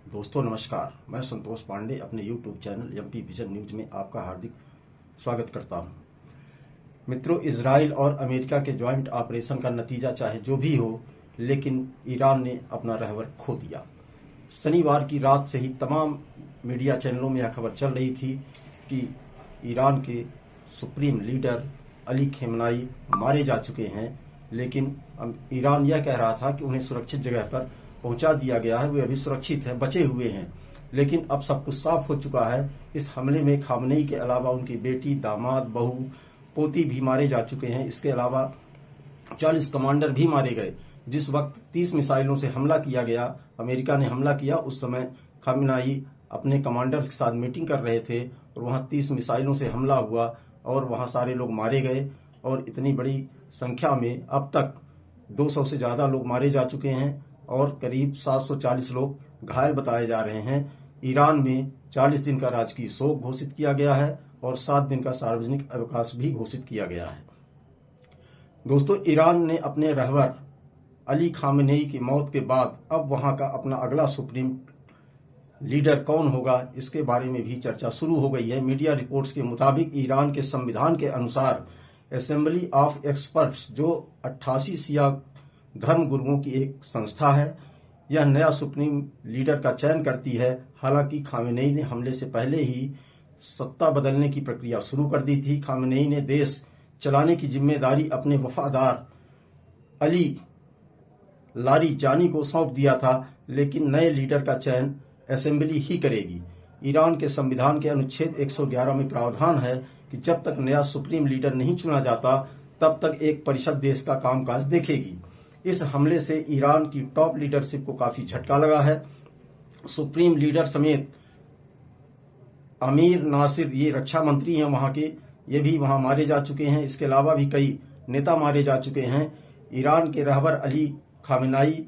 दोस्तों नमस्कार, मैं संतोष पांडे अपने YouTube channel MP vision news में आपका हार्दिक स्वागत करता हूं। मित्रों, इजराइल और अमेरिका के ज्वाइंट ऑपरेशन का नतीजा चाहे जो भी हो, लेकिन ईरान ने अपना रहबर खो दिया। शनिवार की रात से ही तमाम मीडिया चैनलों में यह खबर चल रही थी कि ईरान के सुप्रीम लीडर अली खेमनाई मारे जा चुके हैं, लेकिन ईरान यह कह रहा था कि उन्हें सुरक्षित जगह पर पहुंचा दिया गया है, वे अभी सुरक्षित हैं, बचे हुए हैं। लेकिन अब सब कुछ साफ हो चुका है। इस हमले में खामनेई के अलावा उनकी बेटी, दामाद, बहू, पोती भी मारे जा चुके हैं। इसके अलावा 40 कमांडर भी मारे गए। जिस वक्त 30 मिसाइलों से हमला किया गया, अमेरिका ने हमला किया, उस समय खामनेई अपने कमांडर्स के साथ मीटिंग कर रहे थे और वहां 30 मिसाइलों से हमला हुआ और वहां सारे लोग मारे गए। और इतनी बड़ी संख्या में अब तक 200 से ज्यादा लोग मारे जा चुके हैं और करीब 740 लोग घायल बताए जा रहे हैं। ईरान में 40 दिन का राजकीय शोक घोषित किया गया है और 7 दिन का सार्वजनिक अवकाश भी घोषित किया गया है। दोस्तों, ईरान ने अपने रहबर अली खामनेई की मौत के बाद अब वहां का अपना अगला सुप्रीम लीडर कौन होगा, इसके बारे में भी चर्चा शुरू हो गई है। मीडिया रिपोर्ट्स के मुताबिक ईरान के संविधान के अनुसार असेंबली ऑफ एक्सपर्ट्स, जो 88 शिया धर्म गुरुओं की एक संस्था है, यह नया सुप्रीम लीडर का चयन करती है। हालांकि खामनेई ने हमले से पहले ही सत्ता बदलने की प्रक्रिया शुरू कर दी थी। खामनेई ने देश चलाने की जिम्मेदारी अपने वफादार अली लारिजानी को सौंप दिया था, लेकिन नए लीडर का चयन असेंबली ही करेगी। ईरान के संविधान के अनुच्छेद 111 में प्रावधान है कि जब तक नया सुप्रीम लीडर नहीं चुना जाता, तब तक एक परिषद देश का कामकाज देखेगी। इस हमले से ईरान की टॉप लीडरशिप को काफी झटका लगा है। सुप्रीम लीडर समेत अमीर नासिर, ये रक्षा मंत्री हैं वहां के, ये भी वहां मारे जा चुके हैं। इसके अलावा भी कई नेता मारे जा चुके हैं। ईरान के रहबर अली खामनेई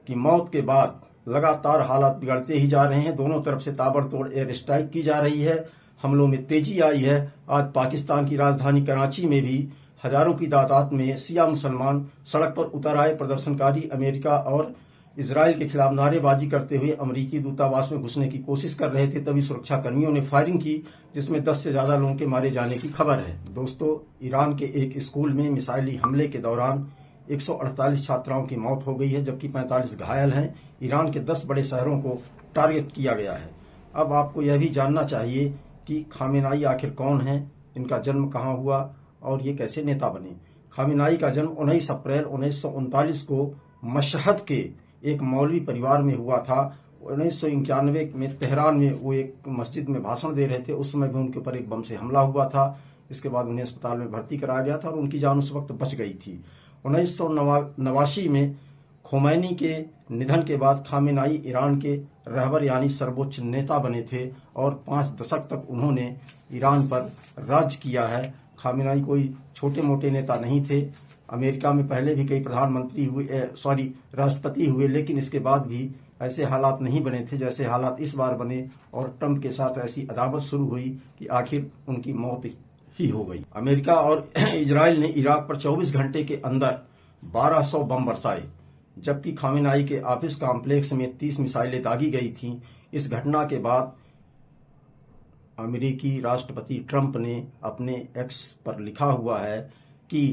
की मौत के बाद लगातार हालात बिगड़ते ही जा रहे हैं। दोनों तरफ से ताबड़तोड़ एयर स्ट्राइक की जा रही है, हमलों में तेजी आई है। आज पाकिस्तान की राजधानी कराची में भी हजारों की तादाद में शिया मुसलमान सड़क पर उतर आए। प्रदर्शनकारी अमेरिका और इजराइल के खिलाफ नारेबाजी करते हुए अमेरिकी दूतावास में घुसने की कोशिश कर रहे थे। तभी सुरक्षा कर्मियों ने फायरिंग की, जिसमें 10 से ज्यादा लोगों के मारे जाने की खबर है। दोस्तों, ईरान के एक स्कूल में मिसाइली हमले के दौरान 148 छात्राओं की मौत हो गई है, जबकि 45 घायल हैं। ईरान के 10 बड़े शहरों को टारगेट किया गया है। अब आपको यह भी जानना चाहिए कि खामनेई आखिर कौन है, इनका जन्म कहाँ हुआ और ये कैसे नेता बने। खामनेई का जन्म 19 अप्रैल 1939 को मशहद के एक मौलवी परिवार में हुआ था। 1991 में तेहरान में वो एक मस्जिद में भाषण दे रहे थे, उस समय भी उनके ऊपर एक बम से हमला हुआ था। इसके बाद उन्हें अस्पताल में भर्ती कराया गया था और उनकी जान उस वक्त बच गई थी। 1989 में खोमैनी के निधन के बाद खामनेई ईरान के रहबर यानी सर्वोच्च नेता बने थे और 5 दशक तक उन्होंने ईरान पर राज किया है। खामनेई कोई छोटे मोटे नेता नहीं थे। अमेरिका में पहले भी कई प्रधानमंत्री हुए, राष्ट्रपति हुए, लेकिन इसके बाद भी ऐसे हालात नहीं बने थे जैसे हालात इस बार बने और ट्रंप के साथ ऐसी अदावत शुरू हुई कि आखिर उनकी मौत ही हो गई। अमेरिका और इजराइल ने इराक पर 24 घंटे के अंदर 1200 बम बरसाए, जबकि खामनेई के ऑफिस कॉम्प्लेक्स में 30 मिसाइलें दागी गई थीं। इस घटना के बाद अमेरिकी राष्ट्रपति ट्रंप ने अपने एक्स पर लिखा हुआ है कि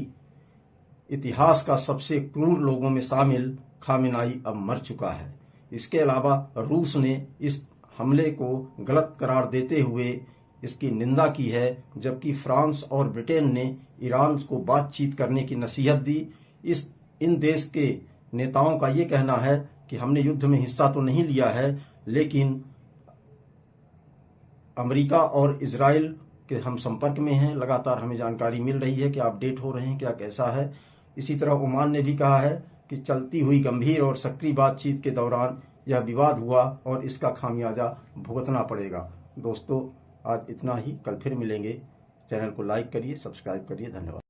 इतिहास का सबसे क्रूर लोगों में शामिल खामनेई अब मर चुका है। इसके अलावा रूस ने इस हमले को गलत करार देते हुए इसकी निंदा की है, जबकि फ्रांस और ब्रिटेन ने ईरान को बातचीत करने की नसीहत दी। इन देश के नेताओं का ये कहना है कि हमने युद्ध में हिस्सा तो नहीं लिया है, लेकिन अमेरिका और इजराइल के हम संपर्क में हैं। लगातार हमें जानकारी मिल रही है कि अपडेट हो रहे हैं क्या कैसा है। इसी तरह ओमान ने भी कहा है कि चलती हुई गंभीर और सक्रिय बातचीत के दौरान यह विवाद हुआ और इसका खामियाजा भुगतना पड़ेगा। दोस्तों, आज इतना ही। कल फिर मिलेंगे। चैनल को लाइक करिए, सब्सक्राइब करिए। धन्यवाद।